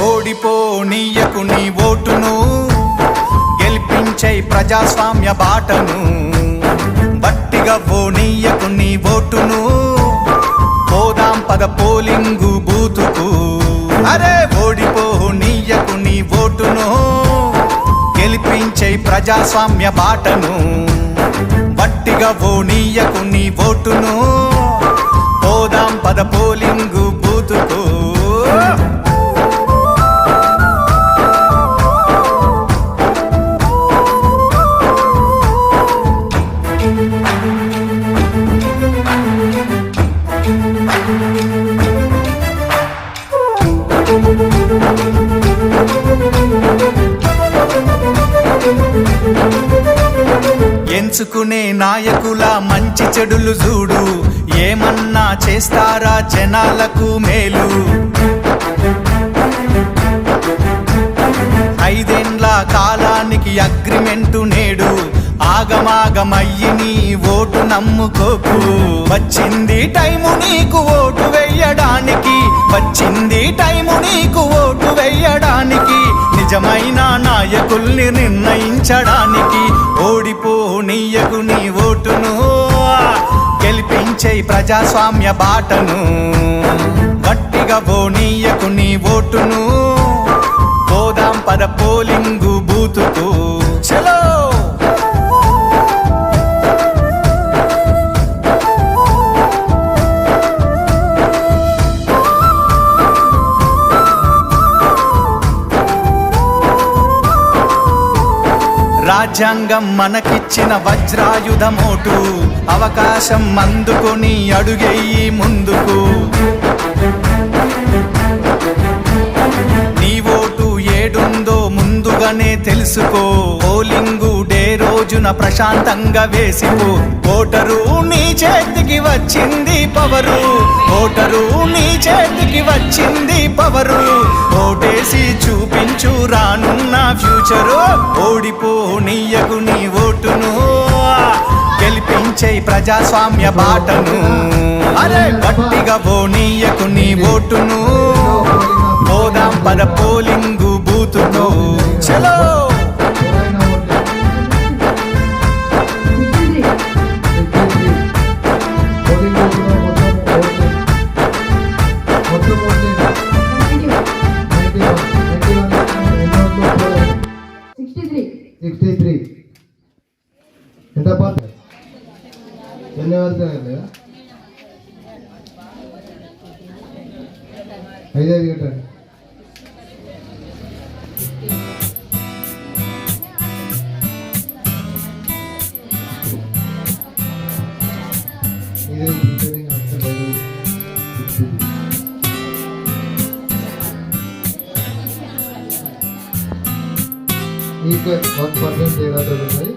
ఓడిపోనీయకు నీ ఓటును, గెలిపించై ప్రజాస్వామ్య బాటను. బట్టిగా ఓనీయకు నీ ఓటును, పోదాం పద పోలింగు బూతుకు. అరే ఓడిపోనీయకు నీ ఓటును, గెలిపించై ప్రజాస్వామ్య బాటను. బట్టిగా ఓనీయకు నీ ఓటును, పోదాం పద పోలింగు బూతుకు. ఎంచుకునే నాయకుల మంచి చెడులు చూడు, ఏమన్నా చేస్తారా జనాలకు మేలు. 5 ఏండ్ల కాలానికి అగ్రిమెంటు నేడు, ఆగమాగమయ్యి నీ ఓటు నమ్ముకోకు. వచ్చింది టైము నీకు ఓటు వెయ్యడానికి, వచ్చింది టైము నీకు ఓటు వెయ్యడానికి, నిజమైన నాయకుల్ని నిర్ణయించడానికి. ఓడిపోనీయకు నీ ఓటును, గెలిపించే ప్రజాస్వామ్య బాటను. గట్టిగా పోనీయకు నీ ఓటును, పోదాం పద పోలింగు బూతుకు. చలో రాజ్యాంగం మనకిచ్చిన వజ్రాయుధమోటు, అవకాశం అందుకొని అడుగెయ్యి ముందుకు. నీ ఓటు ఏడుందో ముందుగానే తెలుసుకో, పోలింగు డే రోజున ప్రశాంతంగా వేసిపో. ఓటరు నీ చేతికి వచ్చింది పవరు, ఓటరు నీ చేతికి వచ్చింది పవరు. ఓటేసి చూపించు రానున్న ఫ్యూచరు. ఓడిపోనీయకు నీ ఓటును, గెలిపించే ప్రజాస్వామ్య బాటను. అరే గట్టిగా పోనీయకు నీ ఓటును, పోదాం పద పోలింగు బూతుకు. చలో ధన్యవాదాలు. 5 గంటలు ఈక్వల్ 1% తేడా ఉన్నాయి.